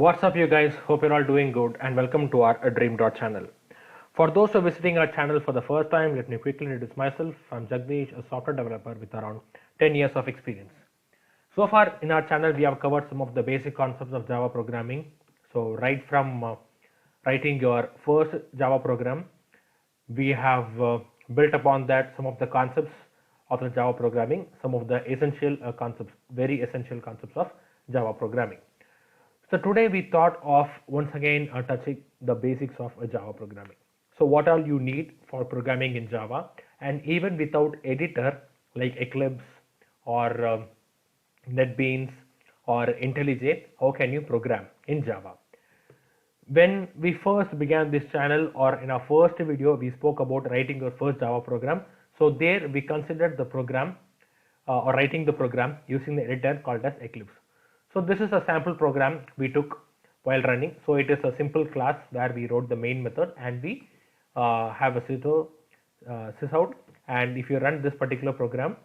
What's up, you guys? Hope you're all doing good and welcome to our Dream Dot channel. For those who are visiting our channel for the first time, let me quickly introduce myself. I'm Jagdish, a software developer with around 10 years of experience. So far in our channel, we have covered some of the basic concepts of Java programming. So right from writing your first Java program, we have built upon that some of the concepts of the Java programming, some of the essential concepts, very essential concepts of Java programming. So today we thought of once again touching the basics of Java programming. So what all you need for programming in Java, and even without editor like Eclipse or NetBeans or IntelliJ, how can you program in Java? When we first began this channel, or in our first video, we spoke about writing your first Java program. So there we considered the program or writing the program using the editor called as Eclipse. So this is a sample program we took while running. So it is a simple class where we wrote the main method and we have a sysout, and if you run this particular program,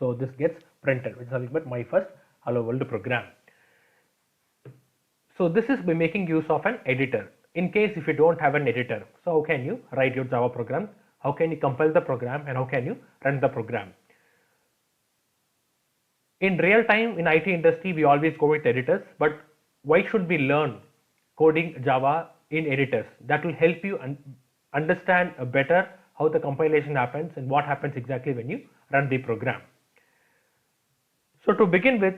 so this gets printed, which is nothing but my first hello world program. So this is by making use of an editor. In case if you don't have an editor, so how can you write your Java program? How can you compile the program and how can you run the program? In real time in IT industry, we always go with editors, but why should we learn coding Java in editors? That will help you understand better how the compilation happens and what happens exactly when you run the program. So to begin with,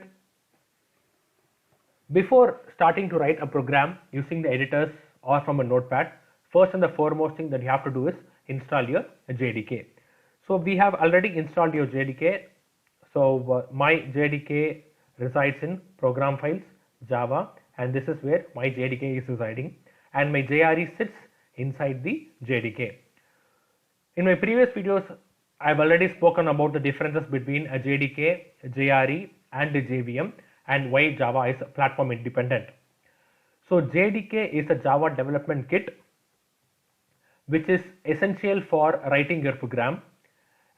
before starting to write a program using the editors or from a notepad, first and the foremost thing that you have to do is install your JDK. So we have already installed your JDK. So my JDK resides in program files, Java, and this is where my JDK is residing, and my JRE sits inside the JDK. In my previous videos, I've already spoken about the differences between a JDK, JRE, and the JVM, and why Java is platform independent. So JDK is a Java development kit, which is essential for writing your program,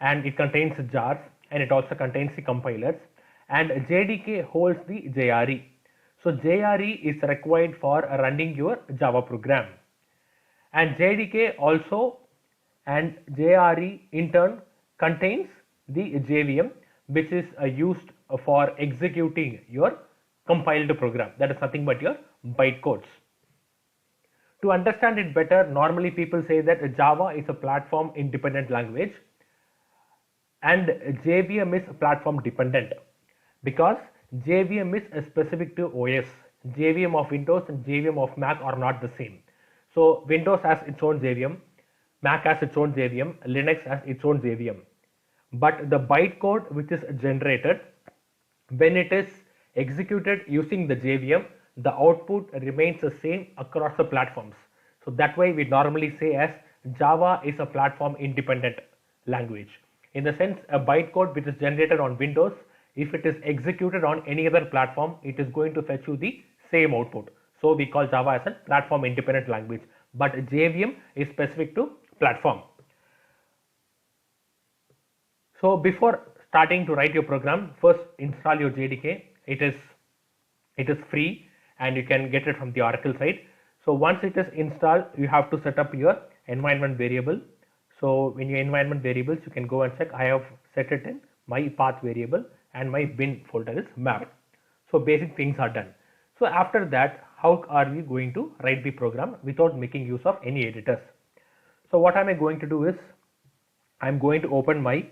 and it contains jars and it also contains the compilers, and JDK holds the JRE. So JRE is required for running your Java program, and JDK also and JRE in turn contains the JVM, which is used for executing your compiled program. That is nothing but your bytecodes. To understand it better, normally people say that Java is a platform independent language and JVM is platform dependent, because JVM is specific to OS. JVM of Windows and JVM of Mac are not the same. So Windows has its own JVM, Mac has its own JVM, Linux has its own JVM. But the bytecode which is generated when it is executed using the JVM, the output remains the same across the platforms. So that way we normally say as Java is a platform independent language. In the sense, a bytecode which is generated on Windows, if it is executed on any other platform, it is going to fetch you the same output. So we call Java as a platform independent language, but JVM is specific to platform. So before starting to write your program, first install your JDK. It is free and you can get it from the Oracle site. So once it is installed, you have to set up your environment variable. So in your environment variables, you can go and check. I have set it in my path variable and my bin folder is mapped. So basic things are done. So after that, how are we going to write the program without making use of any editors? So what am I going to do is, I'm going to open my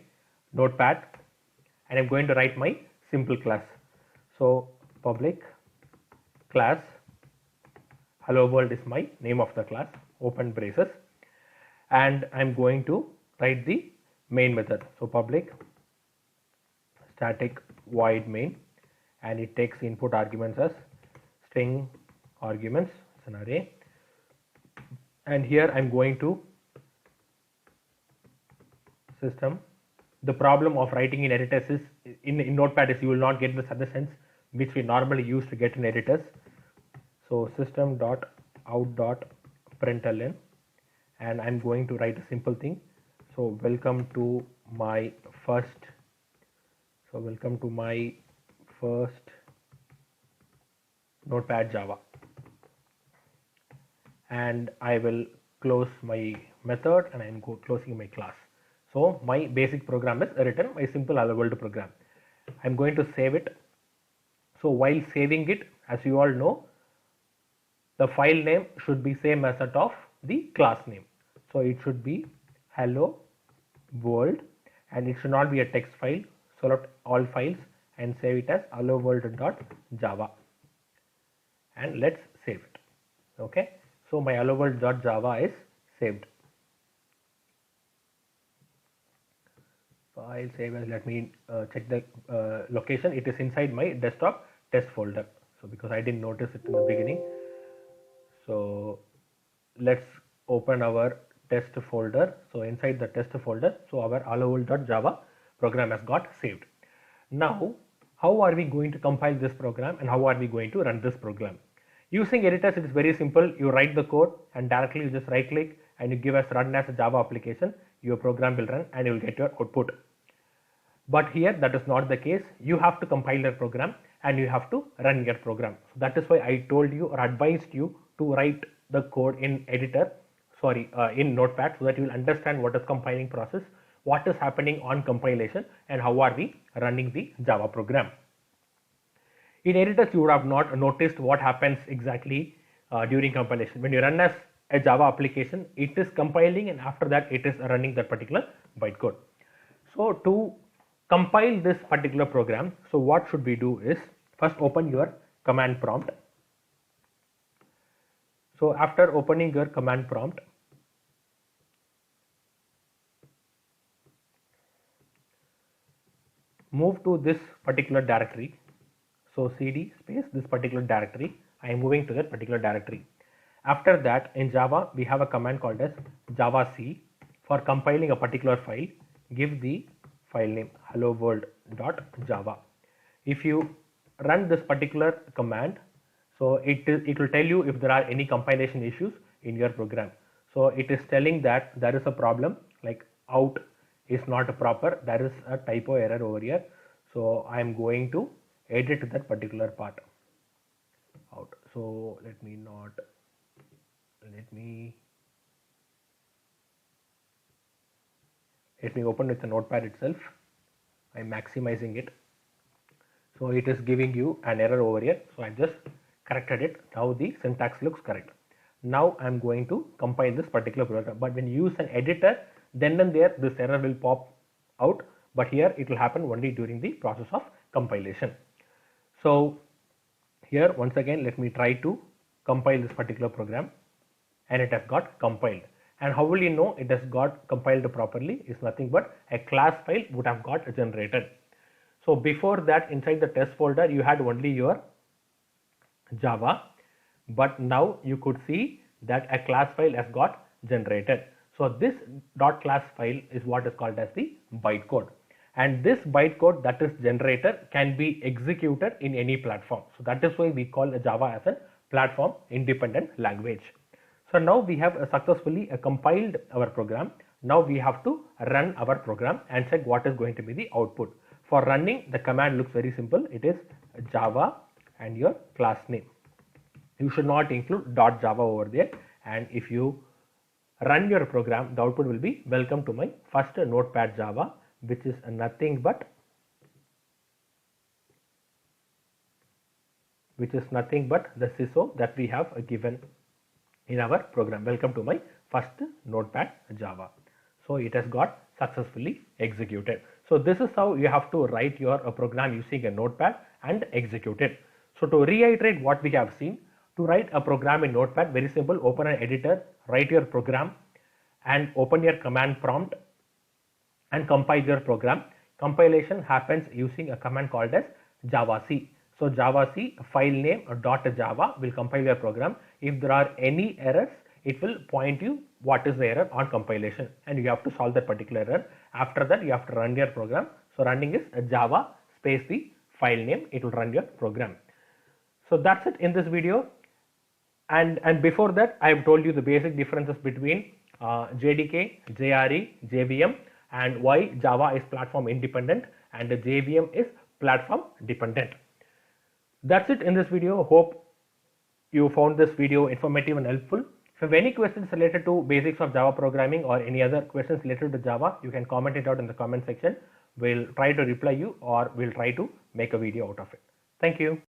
notepad and I'm going to write my simple class. So public class hello world is my name of the class, open braces, and I'm going to write the main method. So public static void main, and it takes input arguments as string arguments, it's an array, and here I'm going to system. The problem of writing in editors is in notepad is you will not get the sense which we normally use to get in editors. So system.out.println, and I'm going to write a simple thing. So welcome to my first Notepad Java, and I will close my method and I am closing my class. So my basic program is written, my simple hello world program. I am going to save it. So while saving it, as you all know, the file name should be same as that of the class name. So it should be hello world, and it should not be a text file. Select all files and save it as hello world.java, and let's save it. Okay, so my hello world.java is saved. File save as, let me check the location. It is inside my desktop test folder. So because I didn't notice it in the beginning, so let's open our test folder. So inside the test folder, so our hello world.java program has got saved. Now, how are we going to compile this program and how are we going to run this program? Using editors, it is very simple. You write the code and directly you just right click and you give us run as a Java application. Your program will run and you will get your output. But here that is not the case. You have to compile your program and you have to run your program. So that is why I told you or advised you to write the code in editor, in Notepad, so that you will understand what is compiling process, what is happening on compilation, and how are we running the Java program. In editors, you would have not noticed what happens exactly during compilation. When you run as a Java application, it is compiling and after that it is running that particular bytecode. So to compile this particular program, so what should we do is first open your command prompt. So after opening your command prompt, move to this particular directory. So cd space this particular directory. I am moving to that particular directory. After that, in Java we have a command called as javac. For compiling a particular file, give the file name hello world.java. If you run this particular command, so it will tell you if there are any compilation issues in your program. So it is telling that there is a problem, like out is not proper, there is a typo error over here. So I am going to edit that particular part out. So let me open with the Notepad itself. I am maximizing it. So it is giving you an error over here. So I just corrected it. Now the syntax looks correct. Now I am going to compile this particular program. But when you use an editor, then and there this error will pop out. But here it will happen only during the process of compilation. So here once again, let me try to compile this particular program, and it has got compiled. And how will you know it has got compiled properly? Is nothing but a class file would have got generated. So before that, inside the test folder, you had only your Java, but now you could see that a class file has got generated. So this .class file is what is called as the bytecode, and this bytecode that is generated can be executed in any platform. So that is why we call Java as a platform independent language. So now we have successfully compiled our program. Now we have to run our program and check what is going to be the output. For running, the command looks very simple. It is Java and your class name. You should not include .java over there. And if you run your program, the output will be welcome to my first Notepad Java, which is nothing but the CISO that we have given in our program. Welcome to my first Notepad Java. So it has got successfully executed. So this is how you have to write your program using a Notepad and execute it. So to reiterate what we have seen, to write a program in Notepad, very simple, open an editor, write your program and open your command prompt and compile your program. Compilation happens using a command called as javac. So javac file name .java will compile your program. If there are any errors, it will point you what is the error on compilation, and you have to solve that particular error. After that, you have to run your program. So running is Java space the file name, it will run your program. So that's it in this video. And before that, I have told you the basic differences between JDK, JRE, JVM, and why Java is platform independent and the JVM is platform dependent. That's it in this video. Hope you found this video informative and helpful. If you have any questions related to basics of Java programming or any other questions related to Java, you can comment it out in the comment section. We'll try to reply you, or we'll try to make a video out of it. Thank you.